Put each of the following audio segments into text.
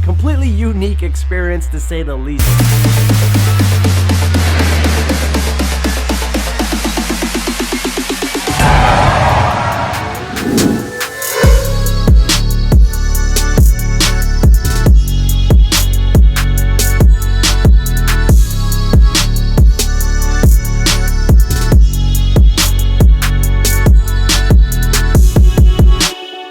completely unique experience to say the least.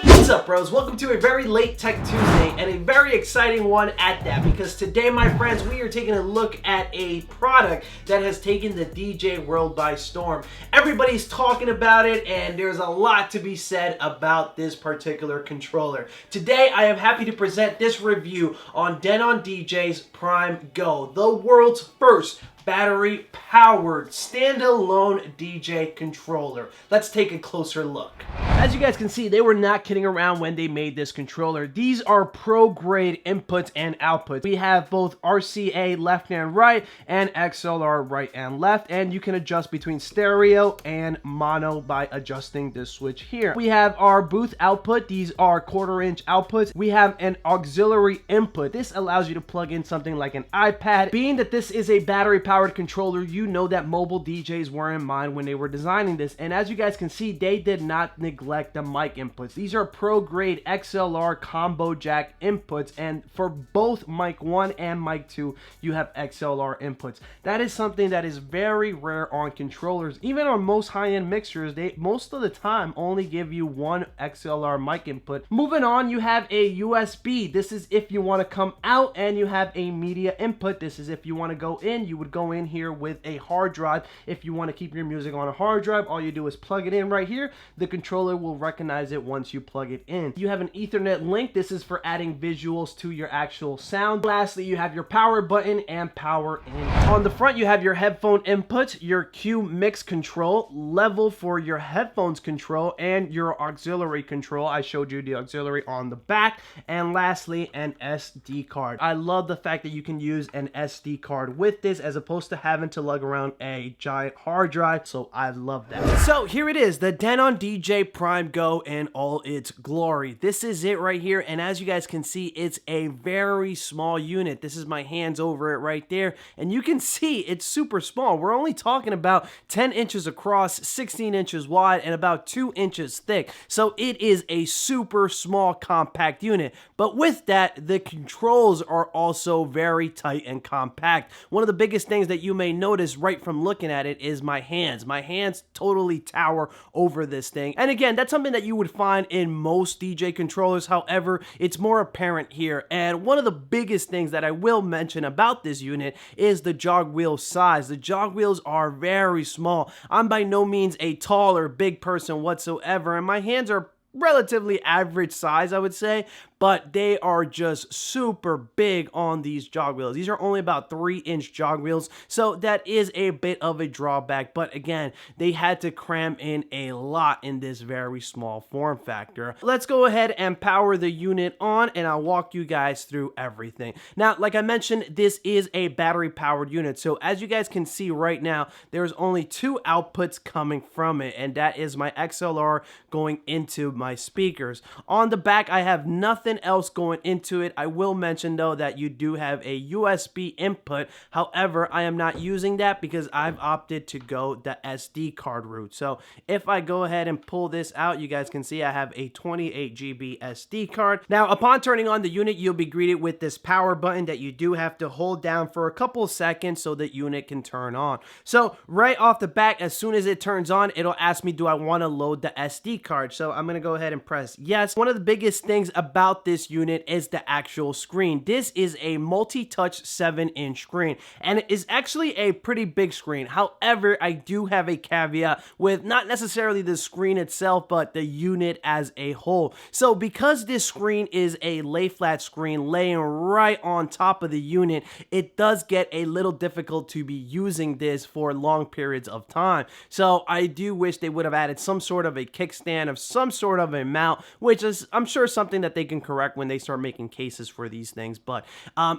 What's up, bros? Welcome to a very late Tech Tuesday, and a very exciting one at that, because today, my friends, we are taking a look at a product that has taken the DJ world by storm. Everybody's talking about it, and there's a lot to be said about this particular controller. Today, I am happy to present this review on Denon DJs PRIME GO, the world's first battery-powered, standalone DJ controller. Let's take a closer look. As you guys can see, they were not kidding around when they made this controller. These are pro-grade inputs and outputs. We have both RCA left and right, and XLR right and left, and you can adjust between stereo and mono by adjusting this switch here. We have our booth output. These are 1/4 inch outputs. We have an auxiliary input. This allows you to plug in something like an iPad. Being that this is a battery-powered controller, you know that mobile DJs were in mind when they were designing this, and as you guys can see, they did not neglect the mic inputs. These are pro-grade XLR combo jack inputs, and for both mic 1 and mic 2, you have XLR inputs. That is something that is very rare on controllers. Even on most high-end mixers, they most of the time only give you one XLR mic input. Moving on, you have a USB. This is if you want to come out, and you have a media input. This is if you want to go in. You would go in here with a hard drive. If you want to keep your music on a hard drive, all you do is plug it in right here. The controller will recognize it once you plug it in. You have an Ethernet link. This is for adding visuals to your actual sound. Lastly, you have your power button and power in. On the front, you have your headphone input, your Q mix control, level for your headphones control, and your auxiliary control. I showed you the auxiliary on the back. And lastly, an SD card. I love the fact that you can use an SD card with this as opposed to having to lug around a giant hard drive, so I love that. So here it is, the Denon DJ PRIME GO in all its glory. This is it right here, and as you guys can see, it's a very small unit. This is my hands over it right there, and you can see it's super small. We're only talking about 10 inches across, 16 inches wide, and about 2 inches thick, so it is a super small compact unit. But with that, the controls are also very tight and compact. One of the biggest things that you may notice right from looking at it is my hands. My hands totally tower over this thing. And again, that's something that you would find in most DJ controllers. However, it's more apparent here. And one of the biggest things that I will mention about this unit is the jog wheel size. The jog wheels are very small. I'm by no means a tall or big person whatsoever, and my hands are relatively average size, I would say, but they are just super big on these jog wheels. These are only about 3-inch jog wheels, so that is a bit of a drawback, but again, they had to cram in a lot in this very small form factor. Let's go ahead and power the unit on, and I'll walk you guys through everything. Now, like I mentioned, this is a battery-powered unit, so as you guys can see right now, there's only 2 outputs coming from it, and that is my XLR going into my speakers. On the back, I have nothing else going into it. I will mention though that you do have a USB input. However, I am not using that because I've opted to go the SD card route. So if I go ahead and pull this out, you guys can see I have a 28 GB SD card. Now, upon turning on the unit, you'll be greeted with this power button that you do have to hold down for a couple of seconds so the unit can turn on. So right off the bat, as soon as it turns on, it'll ask me, do I want to load the SD card? So I'm going to go ahead and press yes. One of the biggest things about this unit is the actual screen. This is a multi-touch 7-inch screen, and it is actually a pretty big screen. However, I do have a caveat with not necessarily the screen itself, but the unit as a whole. So because this screen is a lay flat screen laying right on top of the unit, it does get a little difficult to be using this for long periods of time. So I do wish they would have added some sort of a kickstand of some sort of a mount, which is, I'm sure, something that they can correct when they start making cases for these things, but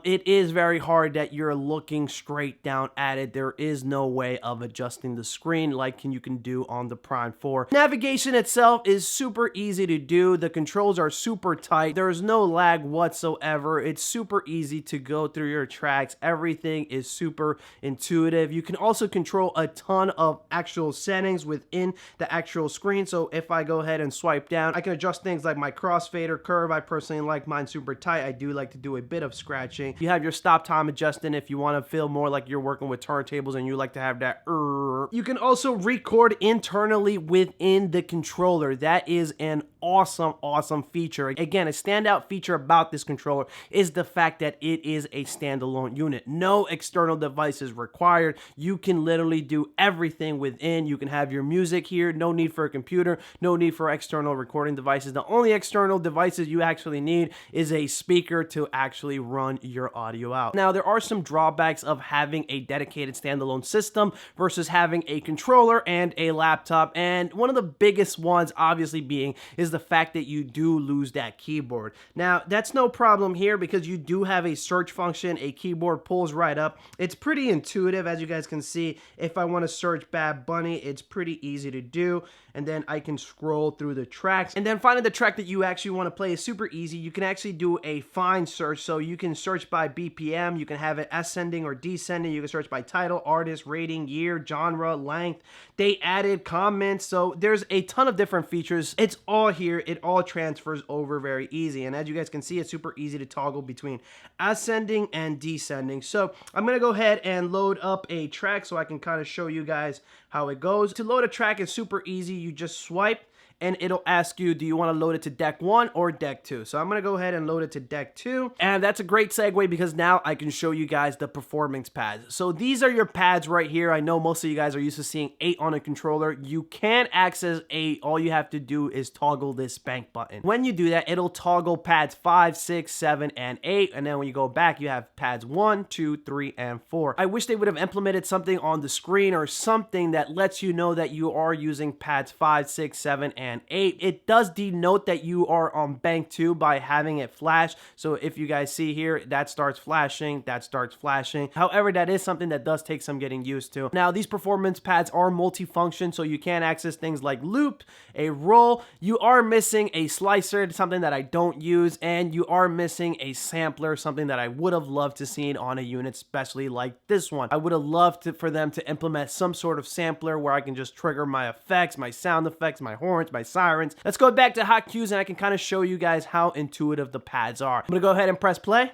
it is very hard that you're looking straight down at it. There is no way of adjusting the screen like you can do on the Prime 4. Navigation itself is super easy to do. The controls are super tight. There's no lag whatsoever. It's super easy to go through your tracks. Everything is super intuitive. You can also control a ton of actual settings within the actual screen. So if I go ahead and swipe down, I can adjust things like my crossfader curve. I personally like mine super tight. I do like to do a bit of scratching. You have your stop time adjusting if you want to feel more like you're working with turntables and you like to have that. You can also record internally within the controller. That is an awesome feature. Again, a standout feature about this controller is the fact that it is a standalone unit. No external devices required. You can literally do everything within. You can have your music here. No need for a computer. No need for external recording devices. The only external devices you actually need is a speaker to actually run your audio out. Now, there are some drawbacks of having a dedicated standalone system versus having a controller and a laptop, and one of the biggest ones obviously being is the fact that you do lose that keyboard. Now, that's no problem here because you do have a search function. A keyboard pulls right up. It's pretty intuitive, as you guys can see. If I want to search Bad Bunny, it's pretty easy to do, and then I can scroll through the tracks, and then finding the track that you actually want to play is super easy. You can actually do a find search, so you can search by BPM, you can have it ascending or descending, you can search by title, artist, rating, year, genre, length, date added, comments. So there's a ton of different features. It's all here. It all transfers over very easy, and as you guys can see, it's super easy to toggle between ascending and descending. So I'm gonna go ahead and load up a track so I can kind of show you guys how it goes. To load a track is super easy. You just swipe and it'll ask you, do you want to load it to deck 1 or deck 2? So I'm going to go ahead and load it to deck 2. And that's a great segue because now I can show you guys the performance pads. So these are your pads right here. I know most of you guys are used to seeing 8 on a controller. You can access 8. All you have to do is toggle this bank button. When you do that, it'll toggle pads 5, 6, 7, and 8. And then when you go back, you have pads 1, 2, 3, and 4. I wish they would have implemented something on the screen or something that lets you know that you are using pads 5, 6, 7, and 8. It does denote that you are on bank 2 by having it flash. So if you guys see here, that starts flashing, that starts flashing. However, that is something that does take some getting used to. Now, these performance pads are multifunction, so you can access things like loop, a roll. You are missing a slicer, something that I don't use, and you are missing a sampler, something that I would have loved to see on a unit, especially like this one. I would have loved for them to implement some sort of sampler where I can just trigger my effects, my sound effects, my horns, my sirens. Let's go back to hot cues and I can kind of show you guys how intuitive the pads are. I'm gonna go ahead and press play.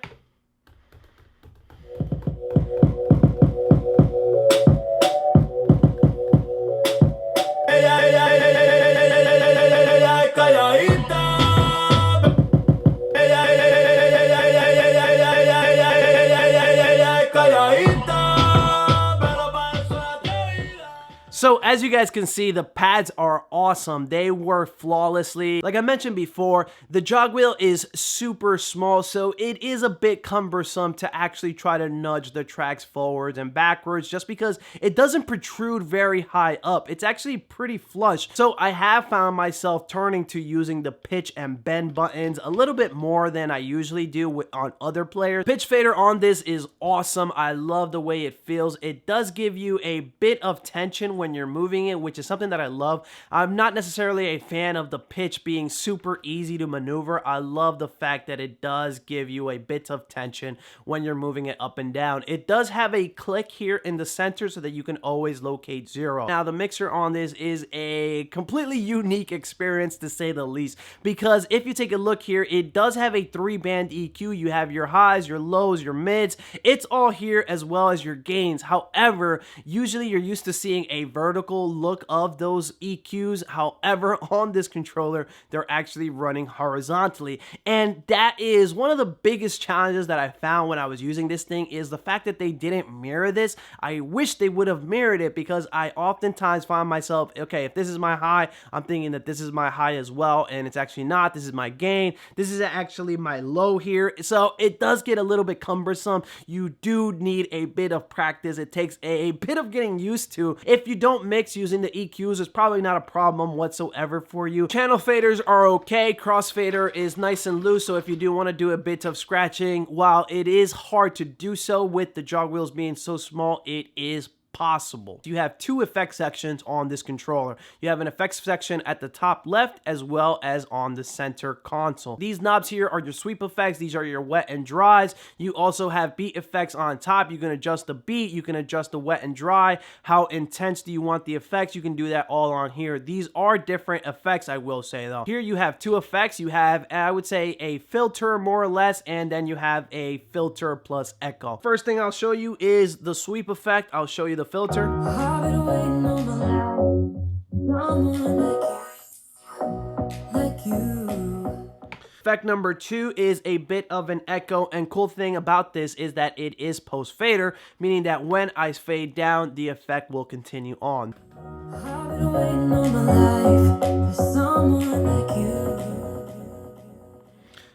So as you guys can see, the pads are awesome. They work flawlessly. Like I mentioned before, the jog wheel is super small, so it is a bit cumbersome to actually try to nudge the tracks forwards and backwards just because it doesn't protrude very high up. It's actually pretty flush. So I have found myself turning to using the pitch and bend buttons a little bit more than I usually do on other players. Pitch fader on this is awesome. I love the way it feels. It does give you a bit of tension when you're moving it, which is something that I love. I'm not necessarily a fan of the pitch being super easy to maneuver. I love the fact that it does give you a bit of tension when you're moving it up and down. It does have a click here in the center so that you can always locate 0. Now the mixer on this is a completely unique experience to say the least, because if you take a look here, it does have a 3-band EQ. You have your highs, your lows, your mids. It's all here as well as your gains. However, usually you're used to seeing a vertical look of those EQs. However, on this controller, they're actually running horizontally. And that is one of the biggest challenges that I found when I was using this thing, is the fact that they didn't mirror this. I wish they would have mirrored it, because I oftentimes find myself, okay, if this is my high, I'm thinking that this is my high as well, and it's actually not. This is my gain. This is actually my low here. So it does get a little bit cumbersome. You do need a bit of practice. It takes a bit of getting used to. If you don't mix using the EQs, it's probably not a problem whatsoever for you. Channel faders are okay. Crossfader is nice and loose, so if you do want to do a bit of scratching, while it is hard to do so with the jog wheels being so small, it is possible. You have two effect sections on this controller. You have an effects section at the top left as well as on the center console. These knobs here are your sweep effects. These are your wet and dries. You also have beat effects on top. You can adjust the beat. You can adjust the wet and dry. How intense do you want the effects? You can do that all on here. These are different effects, I will say though. Here you have two effects. You have, I would say, a filter more or less, and then you have a filter plus echo. First thing I'll show you is the sweep effect. I'll show you the filter. Effect number 2 is a bit of an echo, and cool thing about this is that it is post fader, meaning that when I fade down, the effect will continue on.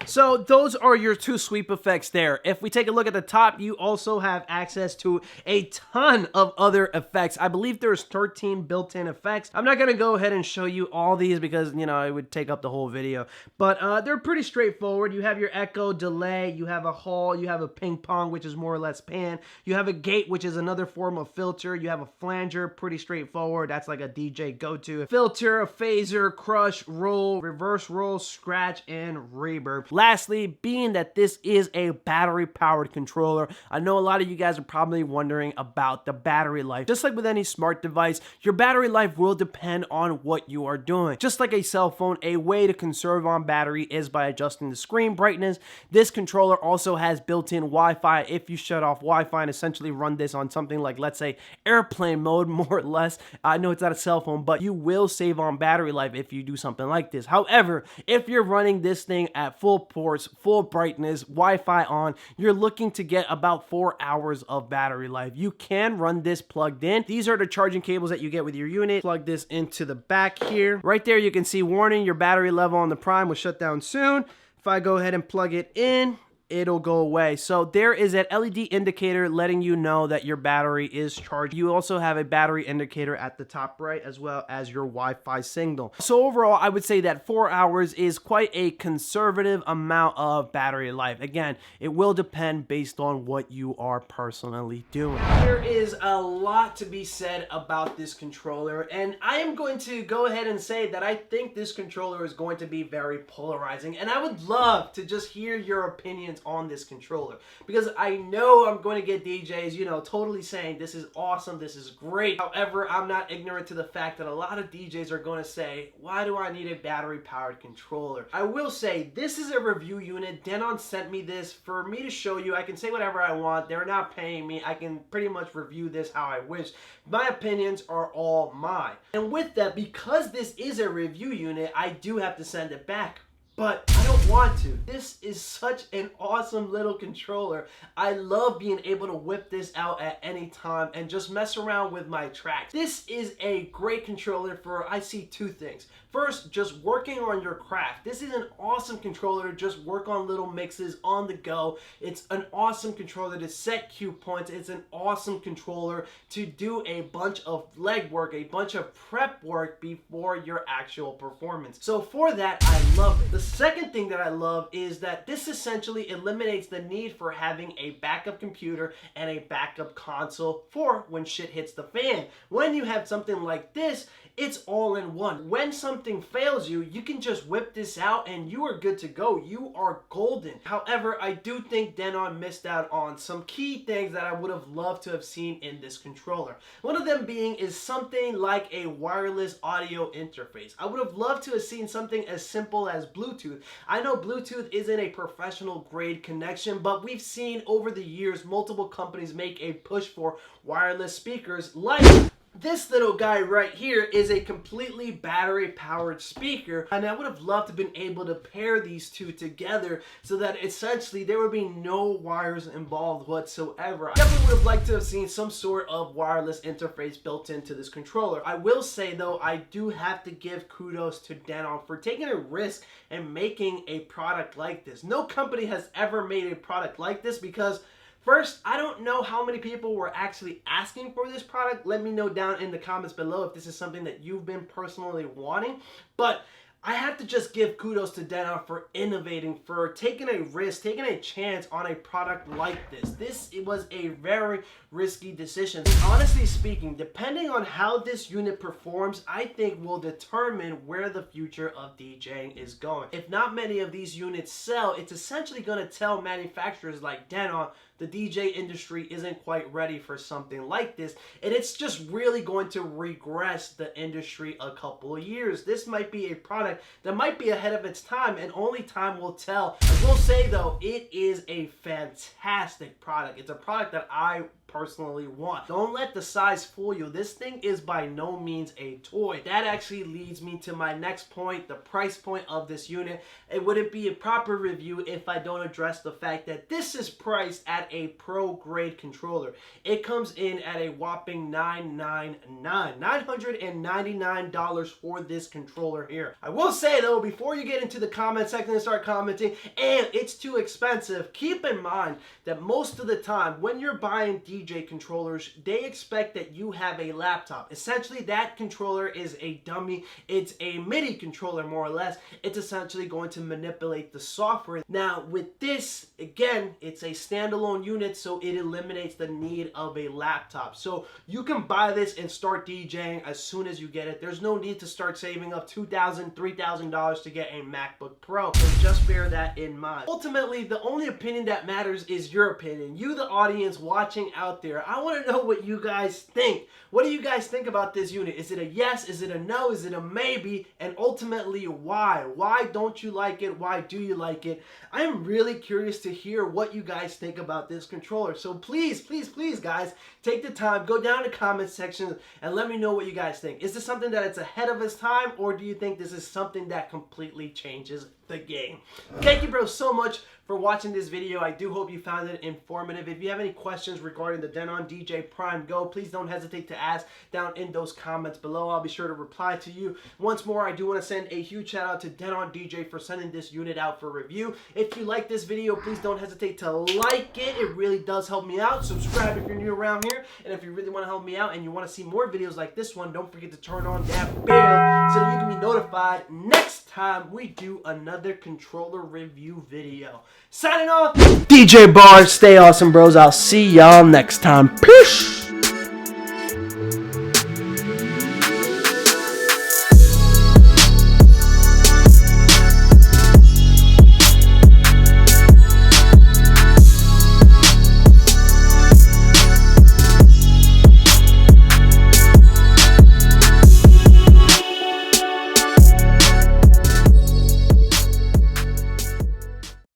So those are your two sweep effects there. If we take a look at the top, you also have access to a ton of other effects. I believe there's 13 built-in effects. I'm not gonna go ahead and show you all these because, you know, it would take up the whole video. But they're pretty straightforward. You have your echo, delay, you have a hall, you have a ping pong, which is more or less pan. You have a gate, which is another form of filter. You have a flanger, pretty straightforward. That's like a DJ go-to. Filter, a phaser, crush, roll, reverse roll, scratch, and reverb. Lastly, being that this is a battery-powered controller, I know a lot of you guys are probably wondering about the battery life. Just like with any smart device, your battery life will depend on what you are doing. Just like a cell phone, a way to conserve on battery is by adjusting the screen brightness. This controller also has built-in Wi-Fi. If you shut off Wi-Fi and essentially run this on something like, let's say, airplane mode, more or less, I know it's not a cell phone, but you will save on battery life if you do something like this. However, if you're running this thing at full ports, full brightness, Wi-Fi on, you're looking to get about 4 hours of battery life. You can run this plugged in. These are the charging cables that you get with your unit. Plug this into the back here. Right there you can see warning, your battery level on the Prime will shut down soon. If I go ahead and plug it in, it'll go away. So there is an LED indicator letting you know that your battery is charged. You also have a battery indicator at the top right as well as your Wi-Fi signal. So overall, I would say that 4 hours is quite a conservative amount of battery life. Again, it will depend based on what you are personally doing. There is a lot to be said about this controller, and I am going to go ahead and say that I think this controller is going to be very polarizing, and I would love to just hear your opinions on this controller, because I know I'm going to get DJs, you know, totally saying this is awesome, this is great. However, I'm not ignorant to the fact that a lot of DJs are going to say, why do I need a battery powered controller? I will say this is a review unit. Denon sent me this for me to show you. I can say whatever I want. They're not paying me. I can pretty much review this how I wish. My opinions are all mine. And with that, because this is a review unit, I do have to send it back. But I don't want to. This is such an awesome little controller. I love being able to whip this out at any time and just mess around with my tracks. This is a great controller for, I see two things. First, just working on your craft. This is an awesome controller to just work on little mixes on the go. It's an awesome controller to set cue points. It's an awesome controller to do a bunch of leg work, a bunch of prep work before your actual performance. So for that, I love it. The second thing that I love is that this essentially eliminates the need for having a backup computer and a backup console for when shit hits the fan. When you have something like this, it's all in one. When something fails you, you can just whip this out and you are good to go. You are golden. However, I do think Denon missed out on some key things that I would have loved to have seen in this controller. One of them being is something like a wireless audio interface. I would have loved to have seen something as simple as Bluetooth. I know Bluetooth isn't a professional grade connection, but we've seen over the years multiple companies make a push for wireless speakers like this little guy right here is a completely battery-powered speaker, and I would have loved to have been able to pair these two together so that essentially there would be no wires involved whatsoever. I definitely would have liked to have seen some sort of wireless interface built into this controller. I will say though, I do have to give kudos to Denon for taking a risk and making a product like this. No company has ever made a product like this because First, I don't know how many people were actually asking for this product. Let me know down in the comments below if this is something that you've been personally wanting. But I have to just give kudos to Denon for innovating, for taking a risk, taking a chance on a product like this. It was a very risky decision. Honestly speaking, depending on how this unit performs, I think will determine where the future of DJing is going. If not many of these units sell, it's essentially going to tell manufacturers like Denon the DJ industry isn't quite ready for something like this, and it's just really going to regress the industry a couple of years. This might be a product that might be ahead of its time, and only time will tell. I will say though, it is a fantastic product. It's a product that I personally want. Don't let the size fool you. This thing is by no means a toy. That actually leads me to my next point, the price point of this unit. It wouldn't be a proper review if I don't address the fact that this is priced at a pro grade controller. It comes in at a whopping $999 for this controller here. I will say though, before you get into the comment section and start commenting, and it's too expensive, keep in mind that most of the time when you're buying DJ controllers, they expect that you have a laptop. Essentially, that controller is a dummy. It's a MIDI controller, more or less. It's essentially going to manipulate the software. Now, with this, again, it's a standalone unit, so it eliminates the need of a laptop. So you can buy this and start DJing as soon as you get it. There's no need to start saving up $2,000, $3,000 to get a MacBook Pro. So just bear that in mind. Ultimately, the only opinion that matters is your opinion. You, the audience watching out there, I want to know what you guys think. What do you guys think about this unit? Is it a yes? Is it a no? Is it a maybe? And ultimately, why? Why don't you like it? Why do you like it? I am really curious to hear what you guys think about this controller. So please, please, please, guys, take the time, go down in the comment section and let me know what you guys think. Is this something that it's ahead of its time, or do you think this is something that completely changes the game? Thank you, bro, so much for watching this video. I do hope you found it informative. If you have any questions regarding the Denon DJ PRIME GO, please don't hesitate to ask down in those comments below. I'll be sure to reply to you. Once more, I do want to send a huge shout out to Denon DJ for sending this unit out for review. If you like this video, please don't hesitate to like it. It really does help me out. Subscribe if you're new around here. And if you really want to help me out and you want to see more videos like this one, don't forget to turn on that bell so that you can be notified next time we do another controller review video. Signing off, DJ Barr. Stay awesome, bros. I'll see y'all next time. Peace.